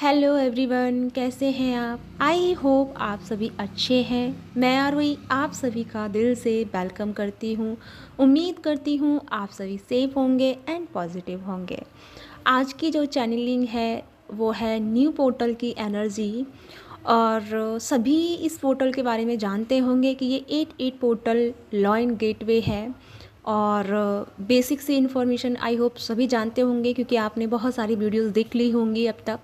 Hello everyone, कैसे हैं आप? आई होप आप सभी अच्छे हैं। मैं आरोही आप सभी का दिल से वेलकम करती हूँ। उम्मीद करती हूँ आप सभी सेफ होंगे एंड पॉजिटिव होंगे। आज की जो चैनलिंग है वो है न्यू पोर्टल की एनर्जी। और सभी इस पोर्टल के बारे में जानते होंगे कि ये 88 पोर्टल लॉइन गेटवे है। और basic c information I hope सभी जानते होंगे क्योंकि आपने बहुत सारी वीडियोस देख ली होंगी अब तक।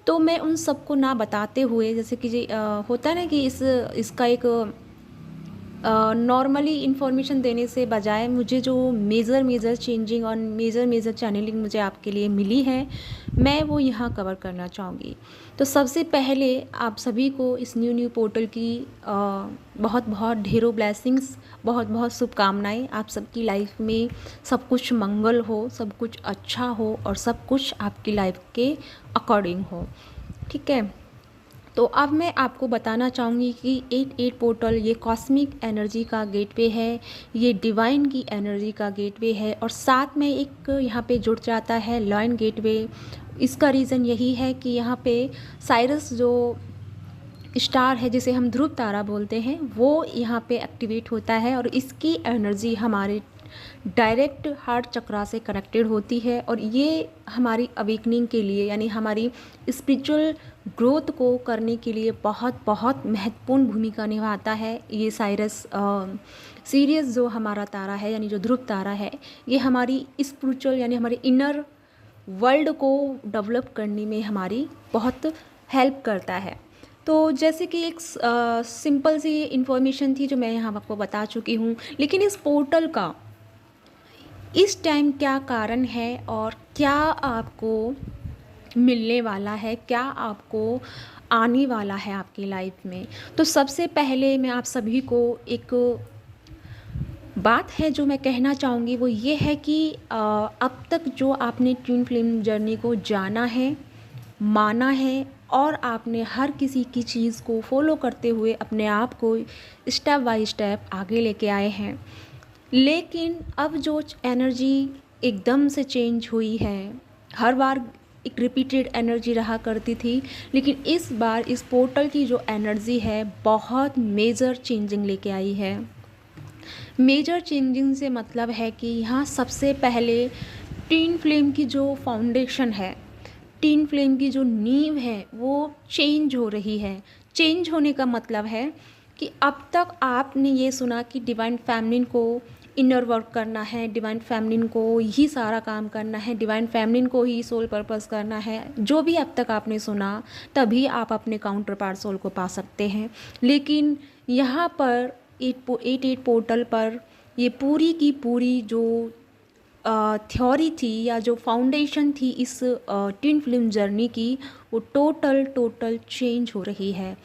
तो मैं उन सबको ना बताते हुए, जैसे कि होता है ना कि इसका एक नॉर्मली इन्फॉर्मेशन देने से बजाय मुझे जो मेजर चेंजिंग और मेजर चैनलिंग मुझे आपके लिए मिली है, मैं वो यहाँ कवर करना चाहूँगी। तो सबसे पहले आप सभी को इस न्यू पोर्टल की बहुत बहुत ढेरों ब्लेसिंग्स, बहुत बहुत शुभकामनाएं। आप सबकी लाइफ में सब कुछ मंगल हो, सब कुछ अच्छा हो और सब कुछ आपकी लाइफ के अकॉर्डिंग हो। ठीक है, तो अब मैं आपको बताना चाहूँगी कि 88 पोर्टल ये कॉस्मिक एनर्जी का गेटवे है, ये डिवाइन की एनर्जी का गेटवे है और साथ में एक यहाँ पे जुड़ जाता है लॉइन गेटवे। इसका रीज़न यही है कि यहाँ पे साइरस जो स्टार है, जिसे हम ध्रुव तारा बोलते हैं, वो यहाँ पे एक्टिवेट होता है और इसकी एनर्जी हमारे डायरेक्ट हार्ट चक्रा से कनेक्टेड होती है और ये हमारी अवेकनिंग के लिए, यानी हमारी स्पिरिचुअल ग्रोथ को करने के लिए बहुत बहुत महत्वपूर्ण भूमिका निभाता है। ये साइरस सीरियस जो हमारा तारा है, यानी जो ध्रुव तारा है, ये हमारी स्पिरिचुअल यानी हमारे इनर वर्ल्ड को डेवलप करने में हमारी बहुत हेल्प करता है। तो जैसे कि एक सिंपल सी इन्फॉर्मेशन थी जो मैं यहाँ आपको बता चुकी हूँ, लेकिन इस पोर्टल का इस टाइम क्या कारण है और क्या आपको मिलने वाला है, क्या आपको आने वाला है आपकी लाइफ में। तो सबसे पहले मैं आप सभी को एक बात है जो मैं कहना चाहूँगी, वो ये है कि अब तक जो आपने ट्विन फ्लेम जर्नी को जाना है, माना है और आपने हर किसी की चीज़ को फॉलो करते हुए अपने आप को स्टेप बाय स्टेप आगे लेके आए हैं, लेकिन अब जो एनर्जी एकदम से चेंज हुई है, हर बार एक रिपीटेड एनर्जी रहा करती थी, लेकिन इस बार इस पोर्टल की जो एनर्जी है बहुत मेजर चेंजिंग लेके आई है। मेजर चेंजिंग से मतलब है कि यहाँ सबसे पहले ट्विन फ्लेम की जो फाउंडेशन है, ट्विन फ्लेम की जो नींव है, वो चेंज हो रही है। चेंज होने का मतलब है कि अब तक आपने ये सुना कि डिवाइन फेमिनिन को इनर वर्क करना है, डिवाइन फेमिनिन को ही सारा काम करना है, डिवाइन फेमिनिन को ही सोल पर्पस करना है। जो भी अब तक आपने सुना, तभी आप अपने काउंटर पार्ट सोल को पा सकते हैं। लेकिन यहाँ पर 88 पोर्टल पर ये पूरी की पूरी जो थ्योरी थी या जो फाउंडेशन थी इस ट्विन फ्लेम जर्नी की, वो टोटल चेंज हो रही है।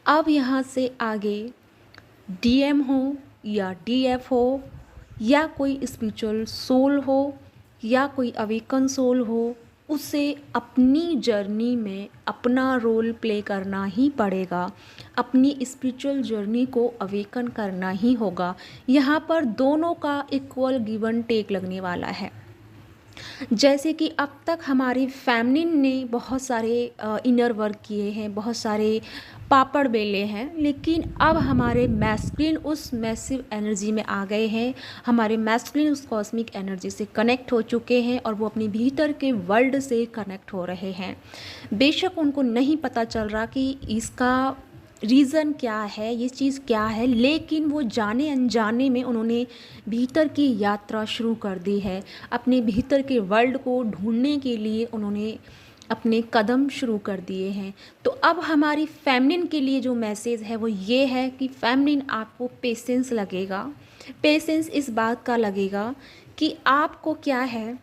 अब यहाँ से आगे डीएम हो या डीएफ हो या कोई स्पिरिचुअल सोल हो या कोई अवेकन सोल हो, उसे अपनी जर्नी में अपना रोल प्ले करना ही पड़ेगा, अपनी स्पिरिचुअल जर्नी को अवेकन करना ही होगा। यहाँ पर दोनों का इक्वल गिवन टेक लगने वाला है। जैसे कि अब तक हमारी फेमिनिन ने बहुत सारे इनर वर्क किए हैं, बहुत सारे पापड़ बेले हैं, लेकिन अब हमारे मैस्कुलिन उस मैसिव एनर्जी में आ गए हैं। हमारे मैस्कुलिन उस कॉस्मिक एनर्जी से कनेक्ट हो चुके हैं और वो अपने भीतर के वर्ल्ड से कनेक्ट हो रहे हैं। बेशक उनको नहीं पता चल रहा कि इसका रीज़न क्या है, ये चीज़ क्या है, लेकिन वो जाने अनजाने में उन्होंने भीतर की यात्रा शुरू कर दी है। अपने भीतर के वर्ल्ड को ढूंढने के लिए उन्होंने अपने कदम शुरू कर दिए हैं। तो अब हमारी फेमिनिन के लिए जो मैसेज है वो ये है कि फेमिनिन, आपको पेशेंस लगेगा। पेशेंस इस बात का लगेगा कि आपको क्या है,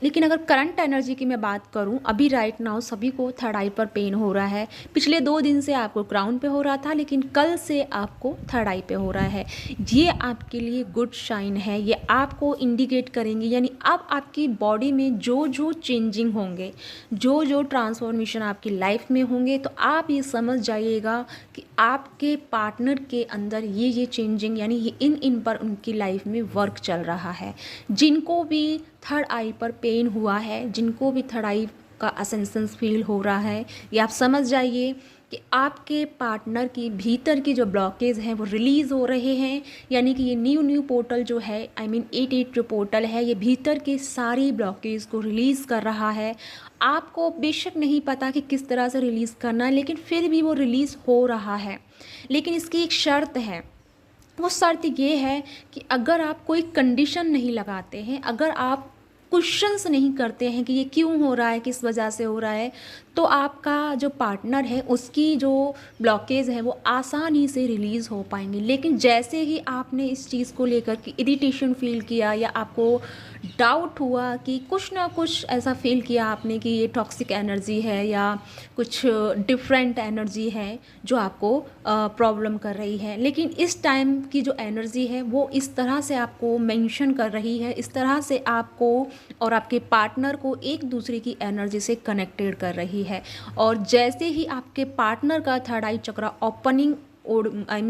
लेकिन अगर करंट एनर्जी की मैं बात करूं, अभी राइट नाउ सभी को थर्ड आई पर पेन हो रहा है। पिछले 2 दिन से आपको क्राउन पे हो रहा था, लेकिन कल से आपको थर्ड आई पे हो रहा है। ये आपके लिए गुड साइन है, ये आपको इंडिकेट करेंगे, यानी अब आपकी बॉडी में जो जो चेंजिंग होंगे, जो जो ट्रांसफॉर्मेशन आपकी लाइफ में होंगे, तो आप ये समझ जाइएगा कि आपके पार्टनर के अंदर ये चेंजिंग, यानी ये इन पर उनकी लाइफ में वर्क चल रहा है। जिनको भी थर्ड आई पर पेन हुआ है, जिनको भी थर्ड आई का असेंसेंस फील हो रहा है, या आप समझ जाइए कि आपके पार्टनर की भीतर की जो ब्लॉकेज हैं वो रिलीज़ हो रहे हैं। यानी कि ये न्यू पोर्टल जो है, आई मीन 88 जो पोर्टल है, ये भीतर के सारी ब्लॉकेज को रिलीज़ कर रहा है। आपको बेशक नहीं पता कि किस तरह से रिलीज़ करना है, लेकिन फिर भी वो रिलीज़ हो रहा है। लेकिन इसकी एक शर्त है, वो शर्त ये है कि अगर आप कोई कंडीशन नहीं लगाते हैं, अगर आप क्वेश्चंस नहीं करते हैं कि ये क्यों हो रहा है, किस वजह से हो रहा है, तो आपका जो पार्टनर है उसकी जो ब्लॉकेज है वो आसानी से रिलीज़ हो पाएंगे। लेकिन जैसे ही आपने इस चीज़ को लेकर के इरिटेशन फील किया, या आपको डाउट हुआ कि कुछ ना कुछ ऐसा फील किया आपने कि ये टॉक्सिक एनर्जी है या कुछ डिफरेंट एनर्जी है जो आपको प्रॉब्लम कर रही है, लेकिन इस टाइम की जो एनर्जी है वो इस तरह से आपको मेंशन कर रही है, इस तरह से आपको और आपके पार्टनर को एक दूसरे की एनर्जी से कनेक्टेड कर रही है। और जैसे ही आपके पार्टनर का थर्ड आई चक्रा ओपनिंग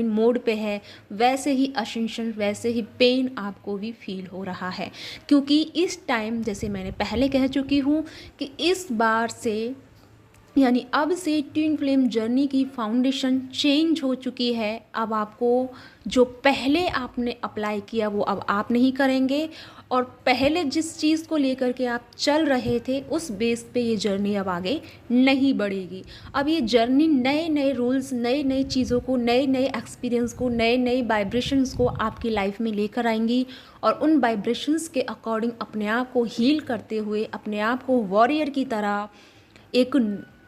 मोड पे है, वैसे ही असेंशन, वैसे ही पेन आपको भी फील हो रहा है। क्योंकि इस टाइम, जैसे मैंने पहले कह चुकी हूँ, कि इस बार से यानी अब से ट्विन फ्लेम जर्नी की फाउंडेशन चेंज हो चुकी है। अब आपको जो पहले आपने अप्लाई किया वो अब आप नहीं करेंगे, और पहले जिस चीज़ को लेकर के आप चल रहे थे उस बेस पे ये जर्नी अब आगे नहीं बढ़ेगी। अब ये जर्नी नए नए रूल्स, नए नए चीज़ों को, नए नए एक्सपीरियंस को, नए नए वाइब्रेशंस को आपकी लाइफ में लेकर आएंगी, और उन वाइब्रेशंस के अकॉर्डिंग अपने आप को हील करते हुए, अपने आप को वॉरियर की तरह एक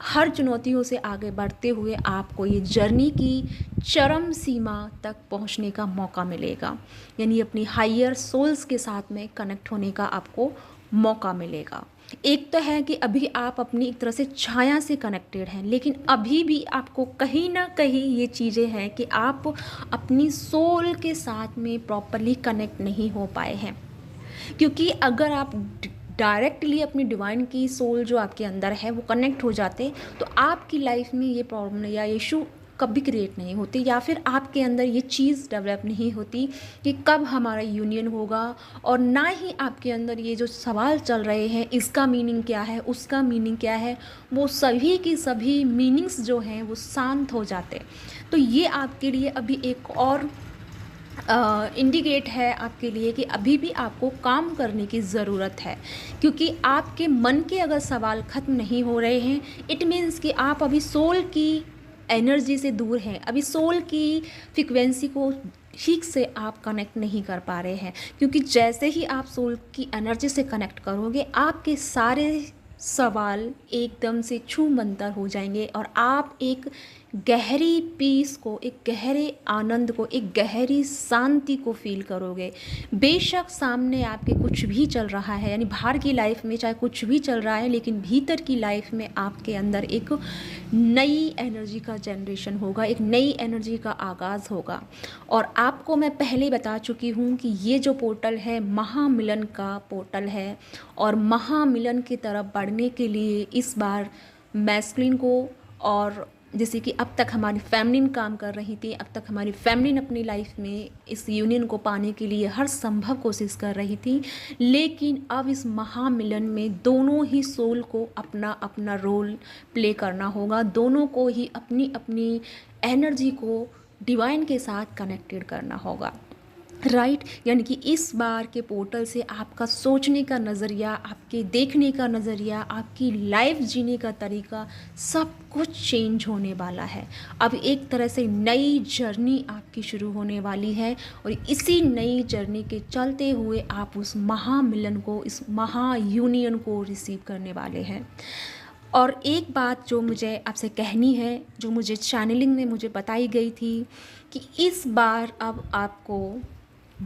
हर चुनौतियों से आगे बढ़ते हुए आपको ये जर्नी की चरम सीमा तक पहुंचने का मौका मिलेगा। यानी अपनी हायर सोल्स के साथ में कनेक्ट होने का आपको मौका मिलेगा। एक तो है कि अभी आप अपनी एक तरह से छाया से कनेक्टेड हैं, लेकिन अभी भी आपको कहीं ना कहीं ये चीज़ें हैं कि आप अपनी सोल के साथ में प्रॉपरली कनेक्ट नहीं हो पाए हैं। क्योंकि अगर आप डायरेक्टली अपनी डिवाइन की सोल जो आपके अंदर है वो कनेक्ट हो जाते, तो आपकी लाइफ में ये प्रॉब्लम या इशू कभी क्रिएट नहीं होती, या फिर आपके अंदर ये चीज़ डेवलप नहीं होती कि कब हमारा यूनियन होगा। और ना ही आपके अंदर ये जो सवाल चल रहे हैं, इसका मीनिंग क्या है, उसका मीनिंग क्या है, वो सभी की सभी मीनिंग्स जो हैं वो शांत हो जाते। तो ये आपके लिए अभी एक और इंडिकेट है आपके लिए कि अभी भी आपको काम करने की ज़रूरत है। क्योंकि आपके मन के अगर सवाल ख़त्म नहीं हो रहे हैं, इट मीन्स कि आप अभी सोल की एनर्जी से दूर हैं, अभी सोल की फ्रिक्वेंसी को ठीक से आप कनेक्ट नहीं कर पा रहे हैं। क्योंकि जैसे ही आप सोल की एनर्जी से कनेक्ट करोगे, आपके सारे सवाल एकदम से छूमंतर हो जाएंगे, और आप एक गहरी पीस को, एक गहरे आनंद को, एक गहरी शांति को फील करोगे। बेशक सामने आपके कुछ भी चल रहा है, यानी बाहर की लाइफ में चाहे कुछ भी चल रहा है, लेकिन भीतर की लाइफ में आपके अंदर एक नई एनर्जी का जनरेशन होगा, एक नई एनर्जी का आगाज़ होगा। और आपको मैं पहले ही बता चुकी हूँ कि ये जो पोर्टल है महामिलन का पोर्टल है, और महामिलन की तरफ बढ़ने के लिए इस बार मैस्कुलिन को, और जैसे कि अब तक हमारी फैमिलीन काम कर रही थी, अब तक हमारी फैमिलीन अपनी लाइफ में इस यूनियन को पाने के लिए हर संभव कोशिश कर रही थी, लेकिन अब इस महामिलन में दोनों ही सोल को अपना अपना रोल प्ले करना होगा, दोनों को ही अपनी अपनी एनर्जी को डिवाइन के साथ कनेक्टेड करना होगा, राइट। यानी कि इस बार के पोर्टल से आपका सोचने का नज़रिया, आपके देखने का नज़रिया, आपकी लाइफ जीने का तरीका, सब कुछ चेंज होने वाला है। अब एक तरह से नई जर्नी आपकी शुरू होने वाली है, और इसी नई जर्नी के चलते हुए आप उस महामिलन को, इस महा यूनियन को रिसीव करने वाले हैं। और एक बात जो मुझे आपसे कहनी है, जो मुझे चैनलिंग में मुझे बताई गई थी, कि इस बार अब आपको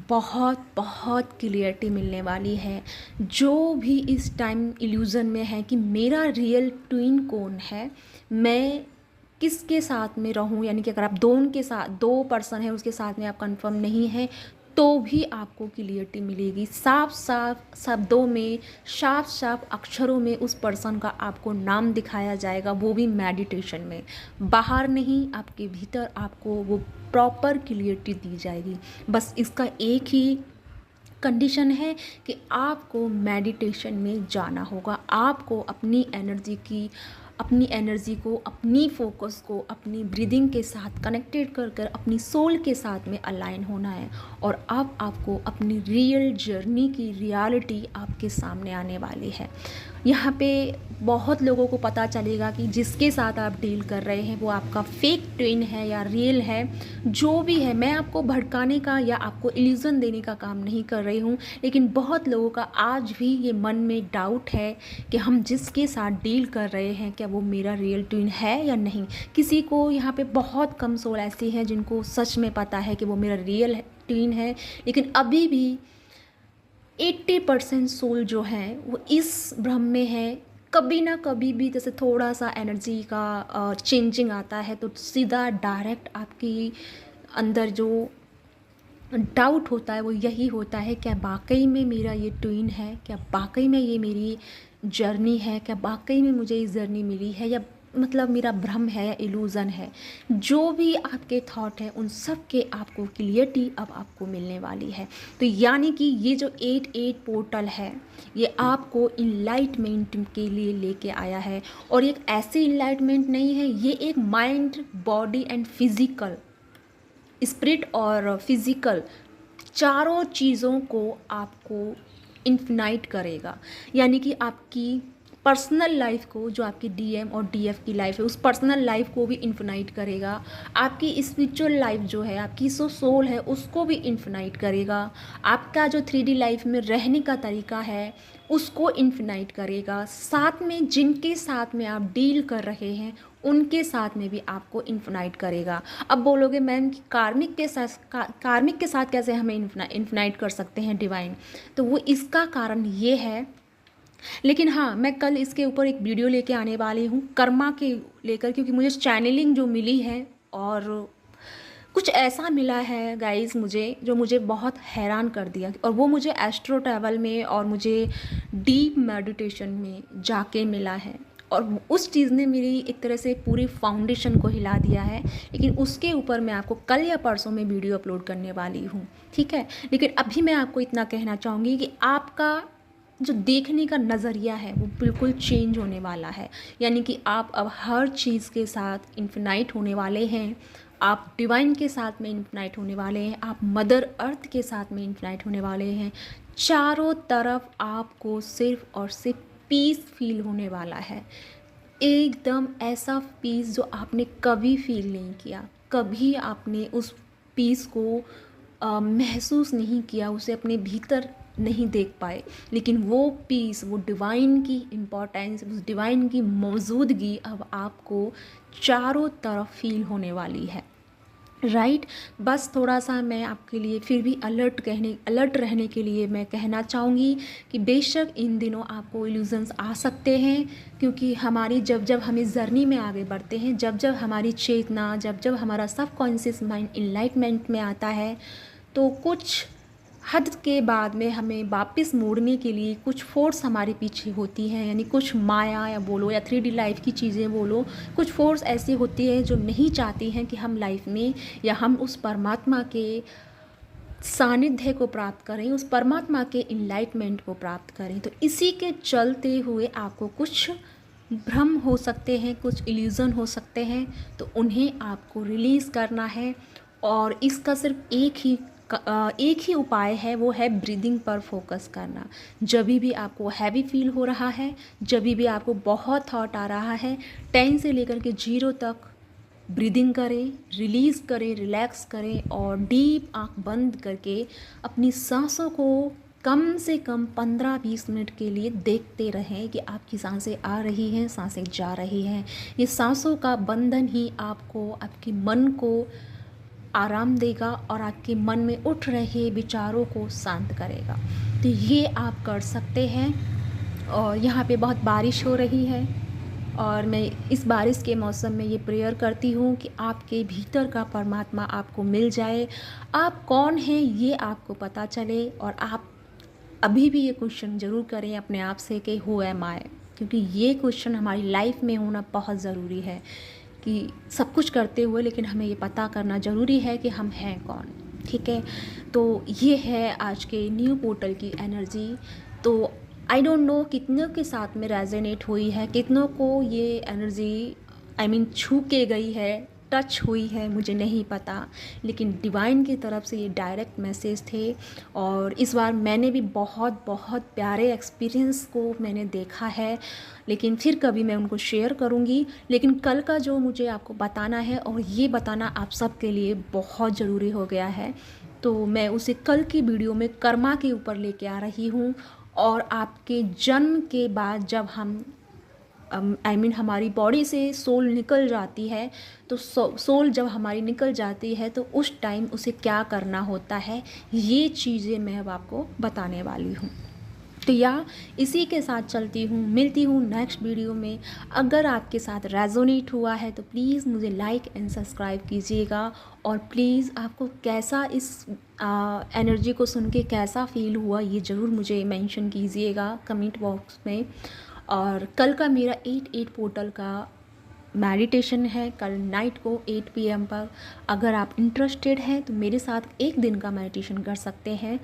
बहुत बहुत क्लियरिटी मिलने वाली है। जो भी इस टाइम इल्यूज़न में है कि मेरा रियल ट्विन कौन है, मैं किसके साथ में रहूं, यानी कि अगर आप दो पर्सन है उसके साथ में आप कंफर्म नहीं है, तो भी आपको क्लियरिटी मिलेगी। साफ साफ शब्दों में, साफ साफ अक्षरों में उस पर्सन का आपको नाम दिखाया जाएगा, वो भी मेडिटेशन में, बाहर नहीं, आपके भीतर आपको वो प्रॉपर क्लियरिटी दी जाएगी। बस इसका एक ही कंडीशन है कि आपको मेडिटेशन में जाना होगा। आपको अपनी एनर्जी को, अपनी फोकस को अपनी ब्रीदिंग के साथ कनेक्टेड कर कर अपनी सोल के साथ में अलाइन होना है। और अब आपको अपनी रियल जर्नी की रियलिटी आपके सामने आने वाली है। यहाँ पे बहुत लोगों को पता चलेगा कि जिसके साथ आप डील कर रहे हैं वो आपका फेक ट्विन है या रियल है। जो भी है, मैं आपको भड़काने का या आपको इल्यूज़न देने का काम नहीं कर रही हूँ, लेकिन बहुत लोगों का आज भी ये मन में डाउट है कि हम जिसके साथ डील कर रहे हैं क्या वो मेरा रियल ट्विन है या नहीं। किसी को यहाँ पे बहुत कम सोल ऐसी हैं जिनको सच में पता है कि वो मेरा रियल ट्विन है, लेकिन अभी भी 80% सोल जो है वो इस भ्रम में है। कभी ना कभी भी जैसे थोड़ा सा एनर्जी का चेंजिंग आता है तो सीधा डायरेक्ट आपकी अंदर जो डाउट होता है वो यही होता है, क्या वाकई में मेरा ये ट्विन है, क्या वाकई में ये मेरी जर्नी है, क्या वाकई में मुझे ये जर्नी मिली है, या मतलब मेरा भ्रम है या इल्यूज़न है। जो भी आपके थॉट है उन सब के आपको क्लियरिटी अब आपको मिलने वाली है। तो यानी कि ये जो 88 पोर्टल है ये आपको इनलाइटमेंट के लिए लेके आया है। और एक ऐसी इनलाइटमेंट नहीं है, ये एक mind, body and physical, spirit और फिज़िकल चारों चीज़ों को आपको इन्फिनाइट करेगा। यानी कि आपकी पर्सनल लाइफ को, जो आपकी डीएम और डीएफ की लाइफ है, उस पर्सनल लाइफ को भी इन्फिनाइट करेगा। आपकी स्पिरिचुअल लाइफ जो है, आपकी जो सोल है उसको भी इन्फिनाइट करेगा। आपका जो 3D लाइफ में रहने का तरीका है उसको इन्फिनाइट करेगा। साथ में जिनके साथ में आप डील कर रहे हैं उनके साथ में भी आपको इन्फिनाइट करेगा। अब बोलोगे मैम कि कार्मिक के साथ कैसे हमें इन्फिनाइट कर सकते हैं डिवाइन, तो वो इसका कारण ये है। लेकिन हाँ, मैं कल इसके ऊपर एक वीडियो लेके आने वाली हूँ कर्मा के लेकर, क्योंकि मुझे चैनलिंग जो मिली है और कुछ ऐसा मिला है गाइस मुझे, जो मुझे बहुत हैरान कर दिया। और वो मुझे एस्ट्रो ट्रैवल में और मुझे डीप मेडिटेशन में जाके मिला है। और उस चीज़ ने मेरी एक तरह से पूरी फाउंडेशन को हिला दिया है। लेकिन उसके ऊपर मैं आपको कल या परसों में वीडियो अपलोड करने वाली हूँ, ठीक है। लेकिन अभी मैं आपको इतना कहना चाहूँगी कि आपका जो देखने का नज़रिया है वो बिल्कुल चेंज होने वाला है। यानी कि आप अब हर चीज़ के साथ इन्फिनाइट होने वाले हैं। आप डिवाइन के साथ में इन्फिनाइट होने वाले हैं। आप मदर अर्थ के साथ में इन्फिनाइट होने वाले हैं। चारों तरफ आपको सिर्फ और सिर्फ पीस फील होने वाला है। एकदम ऐसा पीस जो आपने कभी फील नहीं किया। कभी आपने उस पीस को महसूस नहीं किया, उसे अपने भीतर नहीं देख पाए। लेकिन वो पीस, वो डिवाइन की इम्पोर्टेंस, उस डिवाइन की मौजूदगी अब आपको चारों तरफ फील होने वाली है, राइट। बस थोड़ा सा मैं आपके लिए फिर भी अलर्ट रहने के लिए मैं कहना चाहूँगी कि बेशक इन दिनों आपको इल्यूजन्स आ सकते हैं, क्योंकि हमारी जब जब हम इस जर्नी में आगे बढ़ते हैं, जब जब हमारी चेतना, जब जब हमारा सबकॉन्शियस माइंड इनलाइटमेंट में आता है, तो कुछ हद के बाद में हमें वापस मोड़ने के लिए कुछ फोर्स हमारे पीछे होती हैं। यानी कुछ माया या बोलो या 3D लाइफ की चीज़ें बोलो, कुछ फोर्स ऐसी होती है जो नहीं चाहती हैं कि हम लाइफ में या हम उस परमात्मा के सानिध्य को प्राप्त करें, उस परमात्मा के इनलाइटमेंट को प्राप्त करें। तो इसी के चलते हुए आपको कुछ भ्रम हो सकते हैं, कुछ इल्यूज़न हो सकते हैं, तो उन्हें आपको रिलीज़ करना है। और इसका सिर्फ एक ही उपाय है, वो है ब्रीदिंग पर फोकस करना। जब भी आपको हैवी फील हो रहा है, जब भी आपको बहुत थॉट आ रहा है, 10 से लेकर के 0 तक ब्रीदिंग करें, रिलीज़ करें, रिलैक्स करें और डीप आँख बंद करके अपनी सांसों को कम से कम 15-20 मिनट के लिए देखते रहें कि आपकी सांसें आ रही हैं, सांसें जा रही हैं। ये सांसों का बंधन ही आपको, आपके मन को आराम देगा और आपके मन में उठ रहे विचारों को शांत करेगा। तो ये आप कर सकते हैं। और यहाँ पे बहुत बारिश हो रही है और मैं इस बारिश के मौसम में ये प्रेयर करती हूँ कि आपके भीतर का परमात्मा आपको मिल जाए, आप कौन हैं ये आपको पता चले। और आप अभी भी ये क्वेश्चन ज़रूर करें अपने आप से कि हु एम आई, क्योंकि ये क्वेश्चन हमारी लाइफ में होना बहुत ज़रूरी है। कि सब कुछ करते हुए लेकिन हमें ये पता करना ज़रूरी है कि हम हैं कौन। ठीक है। तो ये है आज के न्यू पोर्टल की एनर्जी। तो आई डोंट नो कितनों के साथ में रेजोनेट हुई है, कितनों को ये एनर्जी छू के गई है, टच हुई है, मुझे नहीं पता, लेकिन डिवाइन की तरफ से ये डायरेक्ट मैसेज थे। और इस बार मैंने भी बहुत बहुत प्यारे एक्सपीरियंस को मैंने देखा है, लेकिन फिर कभी मैं उनको शेयर करूँगी। लेकिन कल का जो मुझे आपको बताना है, और ये बताना आप सबके लिए बहुत ज़रूरी हो गया है, तो मैं उसे कल की वीडियो में कर्मा के ऊपर लेके आ रही हूँ। और आपके जन्म के बाद जब हम हमारी बॉडी से सोल निकल जाती है, तो सोल जब हमारी निकल जाती है तो उस टाइम उसे क्या करना होता है, ये चीज़ें मैं अब आपको बताने वाली हूँ। तो या इसी के साथ चलती हूँ, मिलती हूँ नेक्स्ट वीडियो में। अगर आपके साथ रेजोनेट हुआ है तो प्लीज़ मुझे लाइक एंड सब्सक्राइब कीजिएगा। और प्लीज़ आपको कैसा इस एनर्जी को सुन के कैसा फील हुआ, ये ज़रूर मुझे मेंशन कीजिएगा कमेंट बॉक्स में। और कल का मेरा 8/8 पोर्टल का मेडिटेशन है, कल नाइट को 8 PM पर। अगर आप इंटरेस्टेड हैं तो मेरे साथ एक दिन का मेडिटेशन कर सकते हैं।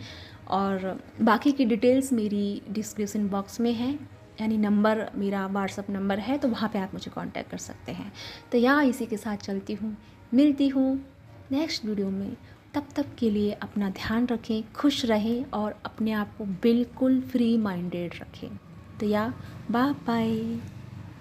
और बाकी की डिटेल्स मेरी डिस्क्रिप्शन बॉक्स में है, यानी नंबर मेरा व्हाट्सअप नंबर है, तो वहाँ पे आप मुझे कांटेक्ट कर सकते हैं। तो यहाँ इसी के साथ चलती हूँ, मिलती हूँ नेक्स्ट वीडियो में। तब तक के लिए अपना ध्यान रखें, खुश रहें और अपने आप को बिल्कुल फ्री माइंडेड रखें। तो या बाय बाय।